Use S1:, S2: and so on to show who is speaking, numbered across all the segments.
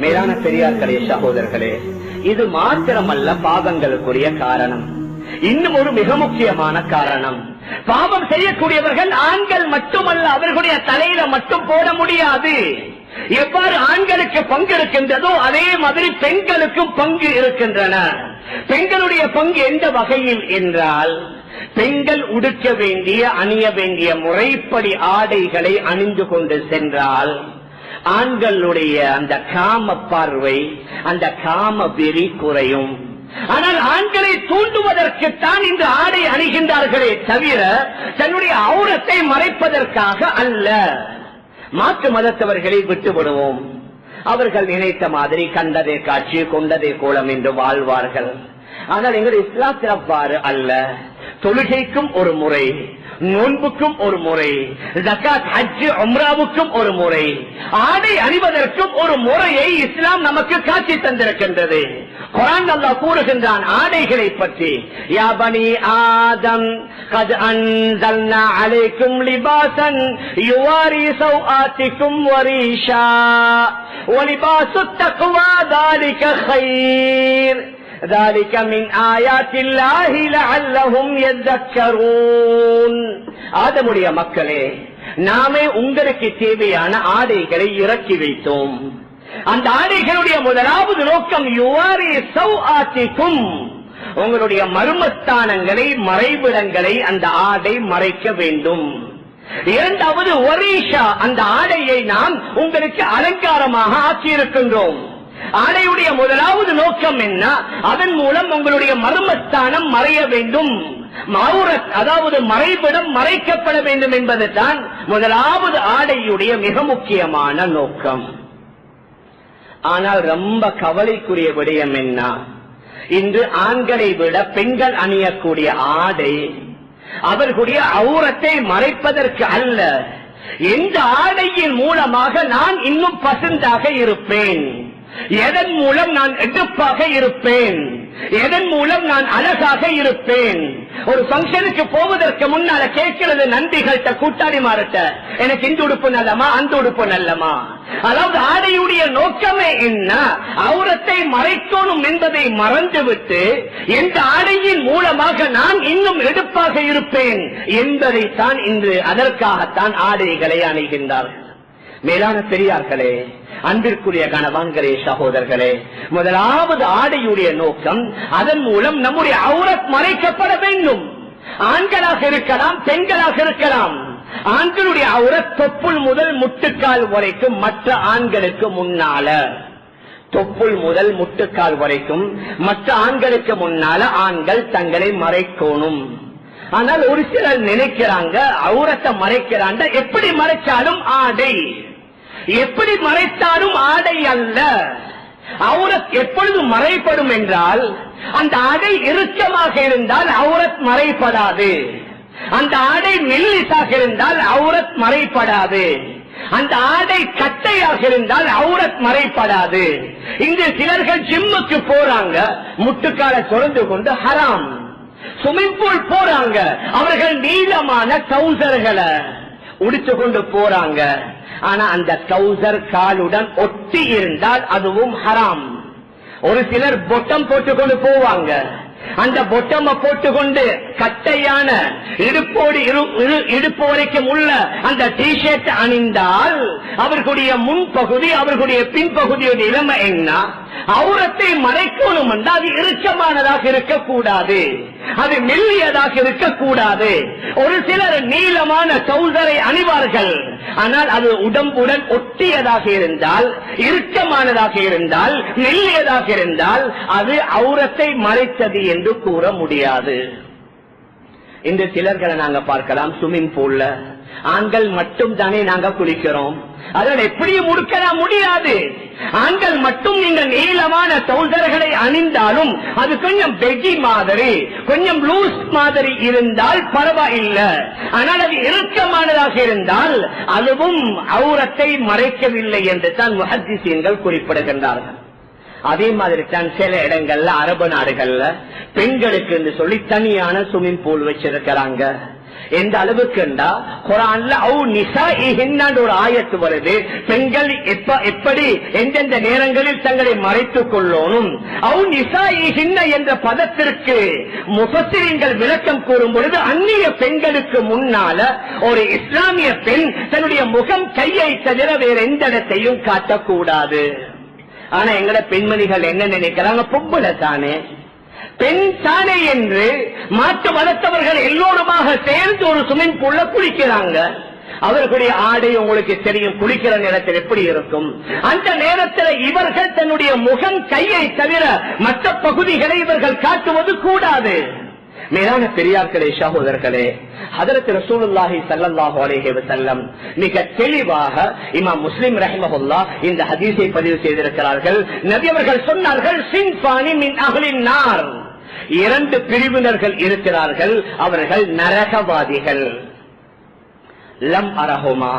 S1: மேலான பெரியார்களே, சகோதரர்களே, இது மாத்திரமல்ல பாவங்களுக்குரிய காரணம். இன்னும் ஒரு மிக முக்கியமான காரணம், பாவம் செய்யக்கூடியவர்கள் ஆண்கள் மட்டுமல்ல, அவர்களுடைய தலையில மட்டும் போட முடியாது. எவ்வாறு ஆண்களுக்கு பங்கு இருக்கின்றதோ அதே மாதிரி பெண்களுக்கும் பங்கு இருக்கின்றன. பெண்களுடைய பங்கு எந்த வகையில் என்றால், பெண்கள் உடுக்க வேண்டிய அணிய வேண்டிய முறைப்படி ஆடைகளை அணிந்து கொண்டு சென்றால் ஆண்களுடைய அந்த காம பார்வை, அந்த காம வெறி குறையும். ஆனால் ஆண்களை தூண்டுவதற்குத்தான் இந்த ஆடை அணிகின்றார்களே தவிர தன்னுடைய ஔரத்தை மறைப்பதற்காக அல்ல. மாற்று மதத்தவர்களை விட்டுவிடுவோம். அவர்கள் நினைத்த மாதிரி கண்டதே காட்சி கொண்டதே கோலம் என்று வாழ்வார்கள். ஆனால் எங்கள் இஸ்லாத்தில் அவ்வாறு அல்ல. தொழுகைக்கும் ஒரு முறை, நோன்புக்கும் ஒரு முறை, ஜகாத், ஹஜ், உம்ராவுக்கும் ஒரு முறை, ஆடை அணிவதற்கும் ஒரு முறையை இஸ்லாம் நமக்கு காட்சி தந்திருக்கின்றது. குர்ஆன் அல்லாஹ் கூறுகின்றான் ஆடைகளை பற்றி, யா பனி ஆதம் கத் அன்ஸல்னா அலைக்கும் லிபாஸன் யுவாரி சௌஆத்திக்கும் வரீஷா வலிபாசுத் தக்வா ذلك خير ذلك من آيات الله لعلهم يذكرون. ஆதமுடைய மக்களே, நாமே உங்களுக்கு தேவையான ஆடைகளை இறக்கி வைத்தோம். அந்த ஆடைகளுடைய முதலாவது நோக்கம் யுவாரி சௌஆத்திக்கும், உங்களுடைய மர்மஸ்தானங்களை, மறைவிடங்களை அந்த ஆடை மறைக்க வேண்டும். இரண்டாவது வரீஷா, அந்த ஆடையை நாம் உங்களுக்கு அலங்காரமாக ஆக்கியிருக்கின்றோம். ஆடையுடைய முதலாவது நோக்கம் என்ன? அதன் மூலம் உங்களுடைய மர்மஸ்தானம் மறைய வேண்டும், அதாவது மறைவிடம் மறைக்கப்பட வேண்டும் என்பதுதான் முதலாவது ஆடையுடைய மிக முக்கியமான நோக்கம். ஆனால் ரொம்ப கவலைக்குரிய விடயம் என்ன? இன்று ஆண்களை விட பெண்கள் அணியக்கூடிய ஆடை அவர்களுடைய ஔரத்தை மறைப்பதற்கு அல்ல. எந்த ஆடையின் மூலமாக நான் இன்னும் பசந்தாக இருப்பேன், எதன் மூலம் நான் எடுப்பாக இருப்பேன், எதன் மூலம் நான் அழகாக இருப்பேன். ஒரு ஃபங்க்ஷனுக்கு போவதற்கு முன்னால கேட்கிறது நன்றிகள்கிட்ட, கூட்டாளி மாறட்ட, எனக்கு இந்த உடுப்பு நல்லமா அந்த உடுப்பு நல்லமா. அதாவது ஆடையுடைய நோக்கமே என்ன? ஔரத்தை மறைக்கணும் என்பதை மறந்துவிட்டு எந்த ஆடையின் மூலமாக நான் இன்னும் எடுப்பாக இருப்பேன் என்பதைத்தான் இன்று அதற்காகத்தான் ஆடைகளை அணிகின்றார்கள். மேலான பெரியார்களே, அன்பிற்குரிய கணவான்களே, சகோதரர்களே, முதலாவது ஆடையுடைய நோக்கம் அதன் மூலம் நம்முடைய ஔரத் மறைக்கப்பட வேண்டும். ஆண்களாக இருக்கலாம், பெண்களாக இருக்கலாம். ஆண்களுடைய ஔரத் தொப்புள் முதல் முட்டுக்கால் வரைக்கும், மற்ற ஆண்களுக்கு முன்னால தொப்புள் முதல் முட்டுக்கால் வரைக்கும் மற்ற ஆண்களுக்கு முன்னால ஆண்கள் தங்களை மறைக்கணும். ஆனால் ஒரு சிலர் நினைக்கிறாங்க ஔரத்தை மறைக்கிறாங்க, எப்படி மறைச்சாலும் ஆடை, எப்படி மறைத்தாலும் ஆடை அல்ல. ஔரத் எப்பொழுது மறைப்படும் என்றால், அந்த ஆடை இறுக்கமாக இருந்தால் ஔரத் மறைப்படாது, அந்த ஆடை மெல்லிசாக இருந்தால் ஔரத் மறைப்படாது, அந்த ஆடை கட்டையாக இருந்தால் ஔரத் மறைப்படாது. இன்று சிலர்கள் ஜிம்முக்கு போறாங்க, முட்டுக்கால தொடர்ந்து கொண்டு ஹராம். ஸ்விமிங் பூல் போறாங்க, அவர்கள் நீளமான ட்ரவுசர்களை உடிச்சு கொண்டு போறாங்க. ஆனா அந்த ட்ரவுசர் காலுடன் ஒட்டி இருந்தால் அதுவும் ஹராம். ஒரு சிலர் பொட்டம் போட்டுக்கொண்டு போவாங்க, அந்த பொட்டம போட்டுக்கொண்டு கட்டையான இடுப்போடு இடுப்பு வரைக்கும் உள்ள அந்த டிஷர்ட் அணிந்தால் அவர்களுடைய முன்பகுதி, அவர்களுடைய பின்பகுதியுடைய நிலைமை என்ன? ஔரத்தை மறைக்கணும் என்றால் அது இறுக்கமானதாக இருக்கக்கூடாது, அது மெல்லியதாக இருக்கக்கூடாது. ஒரு சிலர் நீளமான ட்ரவுசரை அணிவார்கள், ஆனால் அது உடம்புடன் ஒட்டியதாக இருந்தால், இறுக்கமானதாக இருந்தால், மெல்லியதாக இருந்தால் அது ஔரத்தை மறைத்தது என்று கூற முடியாது. இந்த சிலர்களை நாங்க பார்க்கலாம், ஸ்விமிங் பூல்ல ஆண்கள் மட்டும் தானே நாங்க குளிக்கிறோம், அதனால் எப்படியும் முடுக்கலாம் முடியாது. ஆண்கள் மட்டும் நீங்க நீளமான ட்ரவுசர்களை அணிந்தாலும் அது கொஞ்சம் பெகி மாதிரி, கொஞ்சம் லூஸ் மாதிரி இருந்தால் பரவாயில்லை. ஆனால் அது இறுக்கமானதாக இருந்தால் அதுவும் ஔரத்தை மறைக்கவில்லை என்று தான் முஹத்திஸீன்கள் குறிப்பிடுகின்றார்கள். அதே மாதிரி தான் சில இடங்கள்ல, அரபு நாடுகள்ல பெண்களுக்கு என்று சொல்லி தனியான ஸ்விமிங் பூல் வச்சிருக்கிறாங்க. எந்த அளவுக்கு குர்ஆன்ல அவு நிசாஇஹின்ன ஒரு ஆயத்து வருது. பெண்கள் எப்படி எந்தெந்த நேரங்களில் தங்களை மறைத்துக் கொள்ளணும். அவு நிசாஇஹின்ன என்ற பதத்திற்கு முஃபஸ்ஸிரீன்கள் விளக்கம் கூறும் பொழுது அந்நிய பெண்களுக்கு முன்னால ஒரு இஸ்லாமிய பெண் தன்னுடைய முகம் கையை தவிர வேற எந்த இடத்தையும் காட்டக்கூடாது. ஆனா எங்கட பெண்மணிகள் என்ன நினைக்கிறாங்க, பொம்பளை தானே பெண் தானே என்று மாற்று மதத்தவர்கள் எல்லோருமாக சேர்ந்து ஒரு ஸ்விமிங் பூல்ல குளிக்கிறாங்க. அவர்களுடைய ஆடை உங்களுக்கு தெரியும், குளிக்கிற நேரத்தில் எப்படி இருக்கும். அந்த நேரத்தில் இவர்கள் தன்னுடைய முகம் கையை தவிர மற்ற பகுதிகளை இவர்கள் காட்டுவது கூடாது. மேலான பெரியார்களே, சகோதரர்களே, ஹதரத் ரசூலுல்லாஹி ஸல்லல்லாஹு அலைஹி வஸல்லம் மிக தெளிவாக இமாம் முஸ்லிம் ரஹிமஹுல்லாஹ் இந்த ஹதீஸை பதிவு செய்திருக்கிறார்கள். நபி அவர்கள் சொன்னார்கள், சின்ஃபானி மின் அஹ்லின் நார், இரண்டு பிரிவினர்கள் இருக்கிறார்கள், அவர்கள் நரகவாதிகள். லம் அரஹுமா,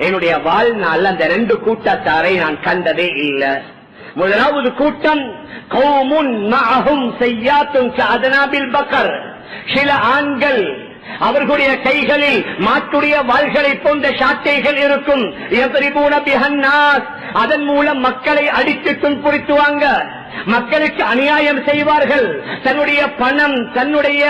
S1: என்னுடைய வாழ்நாள் அந்த ரெண்டு கூட்டத்தாரை நான் கண்டதே இல்லை. முதலாவது கூட்டம் கௌமுன் மஅஹும் ஸய்யாத்துன் கஅதனாபில் பக்கர், சில ஆண்கள் அவர்களுடைய கைகளில் மாட்டுடைய வாள்களை போன்ற சாட்டைகள் இருக்கும். யத்ரிபூன பிஹன்னாஸ், அதன் மூலம் மக்களை அடித்து துன்புறுத்துவாங்க, மக்களுக்கு அநியாயம் செய்வார்கள். தன்னுடைய பணம், தன்னுடைய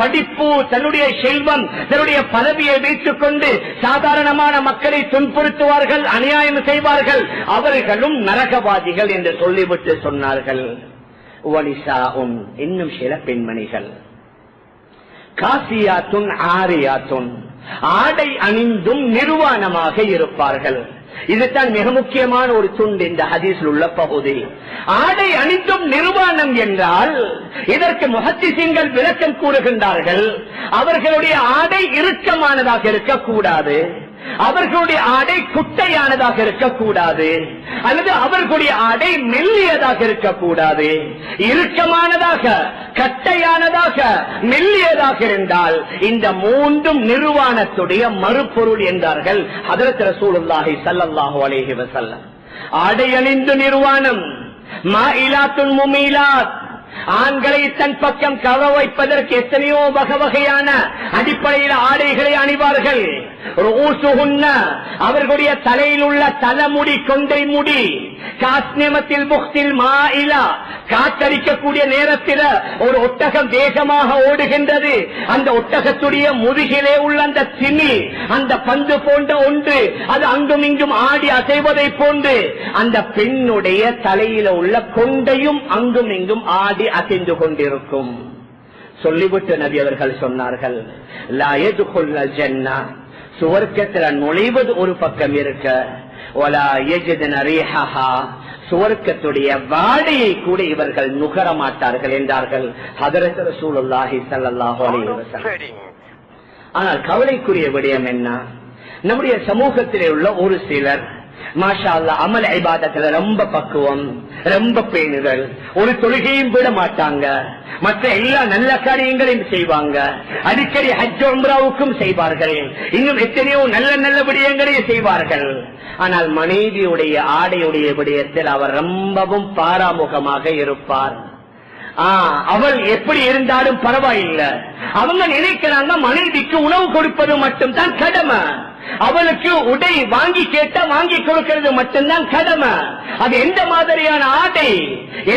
S1: படிப்பு, தன்னுடைய செல்வம், தன்னுடைய பதவியை வைத்துக் கொண்டு சாதாரணமான மக்களை துன்புறுத்துவார்கள், அநியாயம் செய்வார்கள். அவர்களும் நரகவாதிகள் என்று சொல்லிவிட்டு சொன்னார்கள். வனிசாஉன், இன்னும் சில பெண்மணிகள், காசியாத்துன் ஆரியாத்துன், ஆடை அணிந்தும் நிர்வாணமாக இருப்பார்கள். இதுதான் மிக முக்கியமான ஒரு துண்டு இந்த ஹதீஸில் உள்ள பகுதி. ஆடை அணிந்தும் நிர்வாணம் என்றால் இதற்கு முஹத்திஸீன்கள் விளக்கம் கூறுகின்றார்கள். அவர்களுடைய ஆடை இறுக்கமானதாக இருக்கக்கூடாது, அவர்களுடைய ஆடை குட்டையானதாக இருக்கக்கூடாது, அல்லது அவர்களுடைய ஆடை மெல்லியதாக இருக்கக்கூடாது. இறுக்கமானதாக, கட்டையானதாக, மெல்லியதாக இருந்தால் இந்த மூன்றும் நிர்வாணத்துடைய மறுபொருள் என்றார்கள் ஹதரத் ரசூலுல்லாஹி ஸல்லல்லாஹு அலைஹி வஸல்லம். ஆடை அணிந்து நிர்வாணம், மாயிலாத்துன் முமீலாத், ஆண்களை தன் பக்கம் கவ வைப்பதற்கு எத்தனையோ வகை வகையான அடிப்படையில் ஆடைகளை அணிவார்கள். அவர்களுடைய தலையில் உள்ள தலைமுடி, கொண்டை முடி, காஸ்னிமத்தில் புக்தில் மாயிலா, காற்றடிக்கக்கூடிய நேரத்தில் ஒரு ஒட்டகம் வேகமாக ஓடுகின்றது, அந்த ஒட்டகத்துடைய முதுகிலே உள்ள அந்த திணி, அந்த பந்து போன்ற ஒன்று அது அங்கும் இங்கும் ஆடி அசைவதை போன்று அந்த பெண்ணுடைய தலையில உள்ள கொண்டையும் அங்கும் இங்கும் ஆடி அசைந்து கொண்டிருக்கும். சொல்லிவிட்டு நபி அவர்கள் சொன்னார்கள், லா யதுகுல் ஜன்னah, சுவர்க்கத்தில் நுழைவது ஒரு பக்கம் இருக்க, வலா யஜிதுன ரீஹஹா, சுவர்க்கத்துடைய வாடையை கூட இவர்கள் நுகர மாட்டார்கள் என்றார்கள் ஹதரத் ரசூலுல்லாஹி ஸல்லல்லாஹு அலைஹி வஸல்லம். ஆனால் கவலைக்குரிய விடயம் என்ன, நம்முடைய சமூகத்திலே உள்ள ஒரு சிலர் மாஷா அல்லாஹ் அமல் இபாதத்துல ரொம்ப பக்குவம், ரொம்ப பேணுதல், ஒரு தொழுகையும் விட மாட்டாங்க, மற்ற எல்லா நல்ல காரியங்களையும் செய்வாங்க, அடிக்கடி ஹஜ் உம்ராவுக்கும் செய்வார்கள், இன்னும் எத்தனையோ நல்ல நல்ல விடயங்களையும் செய்வார்கள். ஆனால் மனைவியுடைய ஆடையுடைய விடயத்தில் அவர் ரொம்பவும் பாராமுகமாக இருப்பார். அவள் எப்படி இருந்தாலும் பரவாயில்லை, அவங்க நினைக்கிறாங்க மனைவிக்கு உணவு கொடுப்பது மட்டும்தான் கடமை, அவளுக்கு உடை வாங்கி கேட்டா வாங்கி கொடுக்கிறது மட்டும்தான் கடமை. அது எந்த மாதிரியான ஆடை,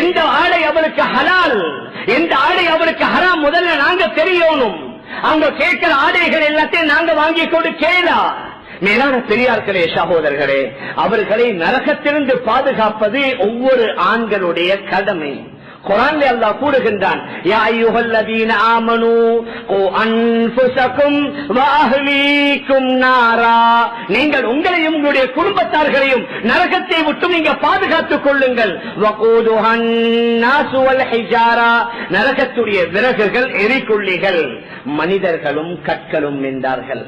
S1: எந்த ஆடை அவளுக்கு ஹலால், எந்த ஆடை அவளுக்கு ஹராம், முதல்ல நாங்க தெரியணும். அவங்க கேட்கிற ஆடைகள் எல்லாத்தையும் நாங்க வாங்கி கொடுக்கலாம். மேலான பெரியார்களே, சகோதரர்களே, அவர்களை நரகத்திலிருந்து பாதுகாப்பது ஒவ்வொரு ஆண்களுடைய கடமை. குர்ஆன்ல அல்லாஹ் கூறுகின்றான், யா அய்யுஹல்லதீன ஆமனூ கூ அன்ஃபுஸகும் வ அஹ்லீகும் நாரா, நீங்கள் உங்களையும் உங்களுடைய குடும்பத்தார்களையும் நரகத்தை விட்டு நீங்க பாதுகாத்துக் கொள்ளுங்கள். வகூதுஹன் நாஸு வல் ஹிஜாரா, நரகத்துடைய விறகுகள், எரிக்குள்ளிகள் மனிதர்களும் கற்களும் என்றார்கள்.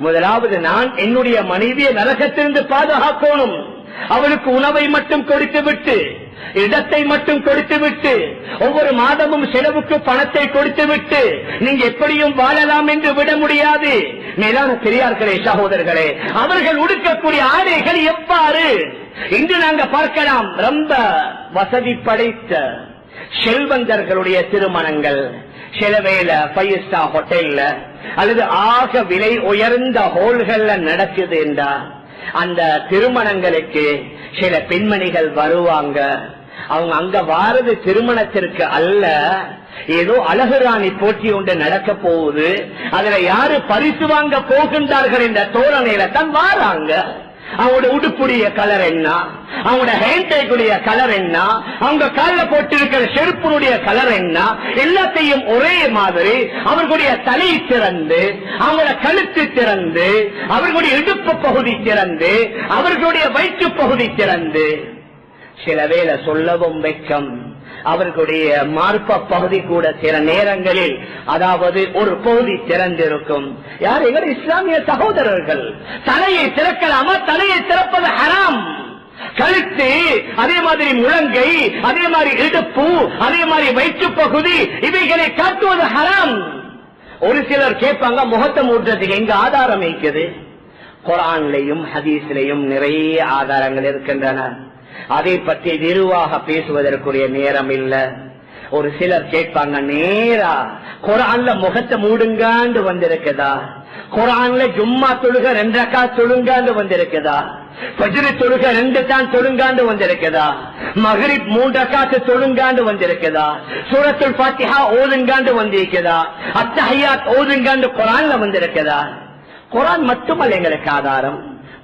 S1: முதலாவது நான் என்னுடைய மனைவியை நரகத்திலிருந்து பாதுகாக்கணும். அவளுக்கு உணவை மட்டும் கொடுத்துவிட்டு, இடத்தை மட்டும் கொடுத்துவிட்டு, ஒவ்வொரு மாதமும் செலவுக்கு பணத்தை கொடுத்துவிட்டு நீங்க எப்படியும் வாழலாம் என்று விட முடியாது. மேலான பெரியார்களே, சகோதரர்களே, அவர்கள் உடுக்கக்கூடிய ஆடைகள் எவ்வாறு இன்று நாங்க பார்க்கலாம். ரொம்ப வசதி படைத்த செல்வந்தர்களுடைய திருமணங்கள், சில வேளை 5 ஸ்டார் ஹோட்டல்ல அல்லது ஆக விலை உயர்ந்த ஹோல்கள்ல நடக்குது என்றா அந்த திருமணங்களுக்கு சில பெண்மணிகள் வருவாங்க. அவங்க அங்க வாரது திருமணத்திற்கு அல்ல, ஏதோ அழகுராணி போட்டி ஒன்று நடக்க போகுது, அதுல யாரு பரிசு வாங்க போகின்றார்கள் என்ற தோரணையில தான் வாராங்க. அவங்களோட உடுப்புடைய கலர் என்ன, அவங்களோட ஹேண்ட்பேக்குடைய கலர் என்ன, அவங்க காலில் போட்டிருக்கிற செருப்பினுடைய கலர் என்ன, எல்லாத்தையும் ஒரே மாதிரி அவர்களுடைய தலை திறந்து, அவங்களோட கழுத்து திறந்து, அவர்களுடைய இடுப்பு பகுதி திறந்து, அவர்களுடைய வயிற்று பகுதி திறந்து, சில வேளை சொல்லவும் வெட்கம், அவர்களுடைய மார்ப பகுதி கூட சில நேரங்களில் அதாவது ஒரு பகுதி திறந்திருக்கும். யார்? எங்கள் இஸ்லாமிய சகோதரர்கள். தலையை திறக்கலாமா? தலையை திறப்பது ஹராம். கழுத்து, அதே மாதிரி முழங்கை, அதே மாதிரி இடுப்பு, அதே மாதிரி வயிற்று பகுதி, இவைகளை காட்டுவது ஹராம். ஒரு சிலர் கேட்பாங்க, முகத்தை மூடுறதுக்கு எங்க ஆதாரம் இருக்குது? குர்ஆன்லயும் ஹதீஸ்லயும் நிறைய ஆதாரங்கள் இருக்கின்றன. அதை பற்றி விரிவாக பேசுவதற்குரிய நேரம் இல்ல. ஒரு சிலர் கேட்பாங்க, நேரா குர்ஆன்ல முகத்தை மூடுங்காண்டு வந்திருக்குதா? குர்ஆன்ல ஜும்மா தொழுக 2 ரக்காத் தொழுங்காண்டு வந்திருக்குதா? ஃபஜ்ர் தொழுக 2 தான் தொழுங்காண்டு வந்திருக்குதா? மக்ரிப் 3 ரக்காத் தொழுங்காண்டு வந்திருக்குதா? சூரத்துல் ஃபாத்திஹா ஓதுங்காண்டு வந்திருக்குதா? அத்தஹியாத் ஓதுங்காண்டு குர்ஆன்ல வந்திருக்குதா? குர்ஆன் மட்டுமல்ல எங்களுக்கு ஆதாரம்,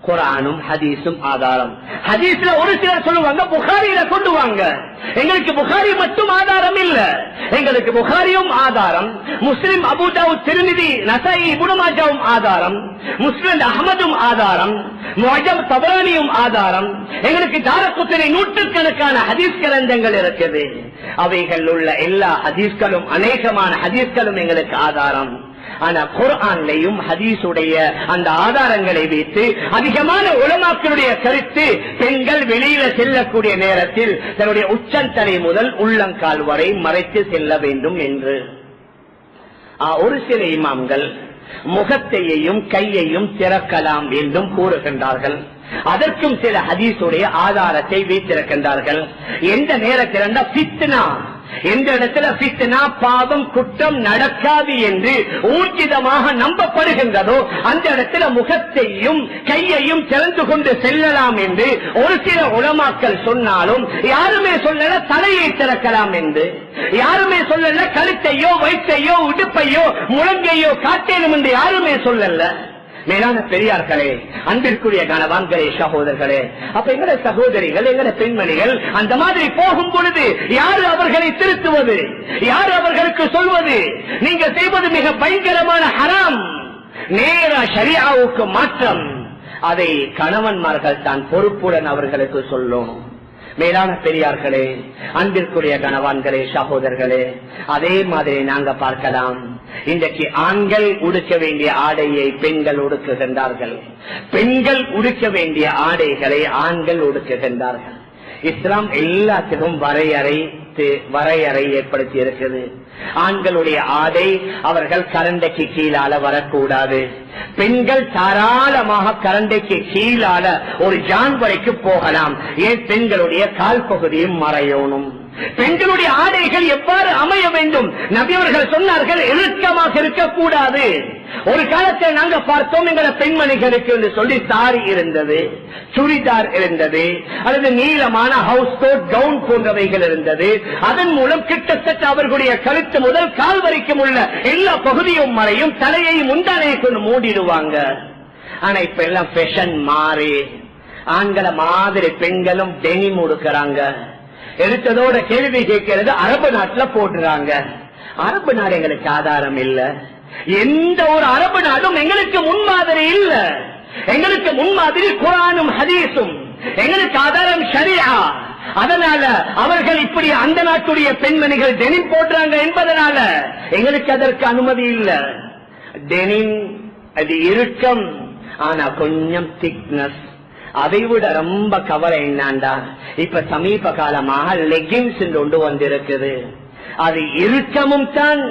S1: குர்ஆனும் ஹதீஸும் ஆதாரம். ஹதீஸ்ல ஒரு சிலர் சொல்லுவாங்க புகாரியில கொண்டு வாங்க. எங்களுக்கு புகாரி மட்டும் ஆதாரம் இல்ல, எங்களுக்கு புகாரியும் ஆதாரம், முஸ்லிம், அபூ தாவூத், திர்மிதி, நசாயி, இப்னு மாஜாவும் ஆதாரம், முஸ்லிம் அஹ்மதும் ஆதாரம், முஅஜம் தபரானியும் ஆதாரம். எங்களுக்கு தாரகுத்னி நூற்றுக்கணக்கான ஹதீஸ் கிரந்தங்கள் இருக்குது. அவைகள் உள்ள எல்லா ஹதீஸ்களும், அநேகமான ஹதீஸ்களும் எங்களுக்கு ஆதாரம். ஆனா குர்ஆன்லையும் ஹதீஸுடைய அந்த ஆதாரங்களை வைத்து அதிகமான உலமாக்களுடைய கருத்து, பெண்கள் வெளியில செல்லக்கூடிய நேரத்தில் தன்னுடைய உச்சந்தலை முதல் உள்ளங்கால் வரை மறைத்து செல்ல வேண்டும் என்று. ஒரு சில இமாம்கள் முகத்தையும் கையையும் திறக்கலாம் என்றும் கூறுகின்றார்கள். அதற்கும் சில ஹதீஸுடைய ஆதாரத்தை வைத்திருக்கின்றார்கள். எந்த நேரத்தில் ஃபித்னா, எந்த இடத்துல ஃபித்னா, பாவம், குற்றம் நடக்காது என்று ஊர்ஜிதமாக நம்பப்படுகின்றதோ அந்த இடத்துல முகத்தையும் கையையும் திறந்து கொண்டு செல்லலாம் என்று ஒரு சில உலமாக்கள் சொன்னாலும் யாருமே சொல்லல தலையை திறக்கலாம் என்று, யாருமே சொல்லல கழுத்தையோ வயிற்றையோ இடுப்பையோ முழங்கையோ காட்டேனும் என்று யாருமே சொல்லல. மேலான பெரியார்களே, அன்பிற்குரிய கணவான்களே, சகோதரர்களே, அப்ப எங்கட சகோதரிகள், எங்கட பெண்மணிகள் அந்த மாதிரி போகும் பொழுது யாரு அவர்களை திருத்துவது? யாரு அவர்களுக்கு சொல்வது? நீங்க செய்வது மிக பயங்கரமான ஹராம், நேர ஷரியாவுக்கு மாற்றம். அதை கணவன்மார்கள் தான் பொறுப்புடன் அவர்களுக்கு சொல்லும். மேலான பெரியார்களே, அன்பிற்குரிய கணவான்களே, சகோதரர்களே, அதே மாதிரி நாங்க பார்க்கலாம். இன்றைக்கு ஆண்கள் உடுக்க வேண்டிய ஆடையை பெண்கள் உடுக்குகின்றார்கள், பெண்கள் உடுக்க வேண்டிய ஆடைகளை ஆண்கள் உடுக்குகின்றார்கள். இஸ்லாம் எல்லாத்துக்கும் வரையறை ஏற்படுத்தி இருக்கிறது. ஆண்களுடைய ஆடை அவர்கள் கரண்டைக்கு கீழால வரக்கூடாது. பெண்கள் தாராளமாக கரண்டைக்கு கீழால ஒரு ஜான் வரைக்கும் போகலாம். ஏன்? பெண்களுடைய கால் பகுதியும் மறையணும். பெண்களுடைய ஆடைகள் எவ்வாறு அமைய வேண்டும்? நபி அவர்கள் சொன்னார்கள், இறுக்கமாக இருக்கக்கூடாது. ஒரு காலத்தில் நாங்க பார்த்தோம், எங்களை பெண்மணிகளுக்கு என்று சொல்லி சாரி இருந்தது, சுடிதார் இருந்தது, அல்லது நீளமான ஹவுஸ் கோட், கவுன் போன்றவைகள் இருந்தது. அதன் மூலம் கிட்டத்தட்ட அவர்களுடைய கழுத்து முதல் கால் வரைக்கும் உள்ள எல்லா பகுதியும் மறையும், தலையை முந்தானையை கொண்டு மூடிடுவாங்க. ஆனா இப்ப எல்லாம் ஃபேஷன் மாறி ஆண்களை மாதிரி பெண்களும் டெனிம் உடுக்கிறாங்க. எடுத்ததோட கேள்வி கேட்கிறது, அரபு நாட்டுல போட்டுறாங்க. அரபு நாடு எங்களுக்கு ஆதாரம் இல்ல, எந்த ஒரு அரபு நாடும் எங்களுக்கு முன்மாதிரி இல்ல. எங்களுக்கு முன்மாதிரி குர்ஆனும் ஹதீஸும், எங்களுக்கு ஆதாரம் ஷரியா. அதனால அவர்கள் இப்படி அந்த நாட்டுடைய பெண்மணிகள் டெனிம் போடுறாங்க என்பதனால எங்களுக்கு அதற்கு அனுமதி இல்ல. டெனிம் அது இறுக்கம், ஆனா கொஞ்சம் திக்னஸ். அதை விட ரொம்ப கவலை என்னண்டா, இப்ப சமீப காலமாக லெகின்ஸ் ஒன்று வந்திருக்குது. அது இறுக்கமும் தான்,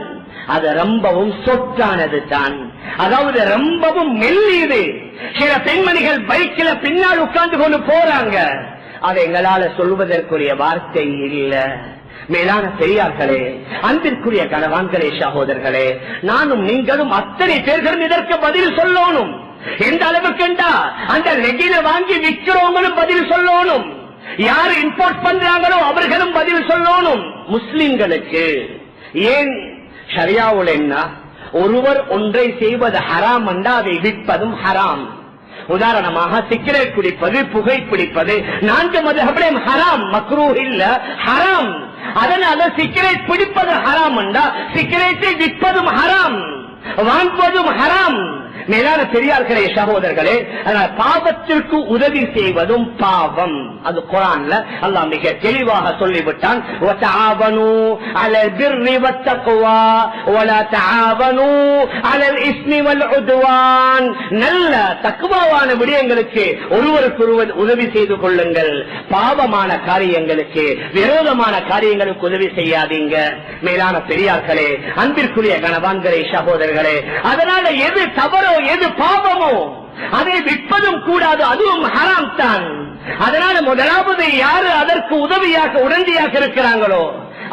S1: அது ரொம்பவும் சொத்தானது தான், அதாவது ரொம்பவும் மெல்லியது. சில பெண்மணிகள் பைக்கில பின்னால் உட்கார்ந்து கொண்டு போறாங்க. அதை எங்களால சொல்வதற்குரிய வார்த்தை இல்ல. மேலான பெரியார்களே, அன்பிற்குரிய கணவான்களே, சகோதரர்களே, நானும் நீங்களும் அத்தனை பேர்களும் இதற்கு பதில் சொல்லணும். எந்த அளவுக்கு அந்த ரெகில வாங்கி விற்கிறவங்களும் பதில் சொல்லணும். யார் இம்போர்ட் பண்றாங்களோ அவர்களும் பதில் சொல்லணும். முஸ்லிம்களுக்கு ஏன் ஷரியாவுல என்ன, ஒருவர் ஒன்றை செய்வது ஹராம் என்றா அதை விற்பதும் ஹராம். உதாரணமாக சிகரெட் குடிப்பது, புகைப்பிடிப்பது 4 மதுஹபிலும் ஹராம், மக்ரூஹ் இல்ல, ஹராம். அதனால சிகரெட் பிடிப்பது ஹராம் என்றா சிகரெட்டை விற்பதும் ஹராம், வாங்குவதும் ஹராம். மேலான பெரியார்களே, சகோதரர்களே, பாவத்திற்கு உதவி செய்வதும் பாவம். அது குர்ஆன்ல அல்லாஹ் மிக தெளிவாக சொல்லிவிட்டான். வதஆவனு அலல் பிர்ரி வத்தக்வா வலா தஆவனு அலல் இஸ்மி வல் உத்வான். நல்ல தக்வாவான விடயங்களுக்கு ஒருவருக்கொருவர் உதவி செய்து கொள்ளுங்கள். பாவமான காரியங்களுக்கு, விரோதமான காரியங்களுக்கு உதவி செய்யாதீங்க. மேலான பெரியார்களே, அன்பிற்குரிய கணவான்களே, சகோதரர்களே, அதனால எது தவறோ எது பாவமோ அதை விற்பதும் கூடாது, அதுவும் ஹராம் தான். அதனால முதலாவது யாரு அதற்கு உதவியாக உடனடியாக இருக்கிறாங்களோ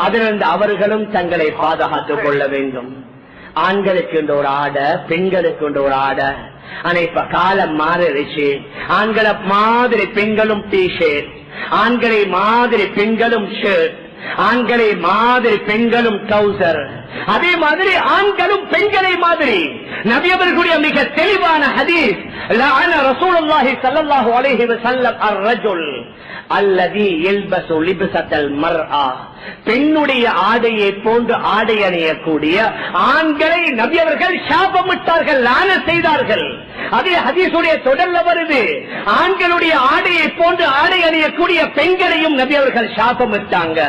S1: அதிலிருந்து அவர்களும் தங்களை பாதுகாத்துக் கொள்ள வேண்டும். ஆண்களுக்கு ஒரு ஆடை, பெண்களுக்கு ஒரு ஆடை. ஆனா இப்ப காலம் மாறிடுச்சு. ஆண்களை மாதிரி பெண்களும் டி-ஷர்ட், ஆண்களை மாதிரி பெண்களும் ஷர்ட், ஆண்களை மாதிரி பெண்களும் ட்ரவுசர், அதே மாதிரி ஆண்களும் பெண்களை மாதிரி. நபி அவர்களுடைய மிக தெளிவான ஹதீஸ், லஅன ரசூலுல்லாஹி ஸல்லல்லாஹு அலைஹி வஸல்லம் அர்-ரஜுல் அல்லதி யல்பஸு லிப்ஸத்தல் மர்ஆ. பெண்ணுடைய ஆடையை போன்று ஆடை அணியக்கூடிய ஆண்களை நபி அவர்கள் சாபமிட்டார்கள், லானத் செய்தார்கள். அதே ஹதீஸுடைய தொடர்ல வருது, ஆண்களுடைய ஆடையை போன்று ஆடை அணியக்கூடிய பெண்களையும் நபி அவர்கள் சாபமிட்டாங்க.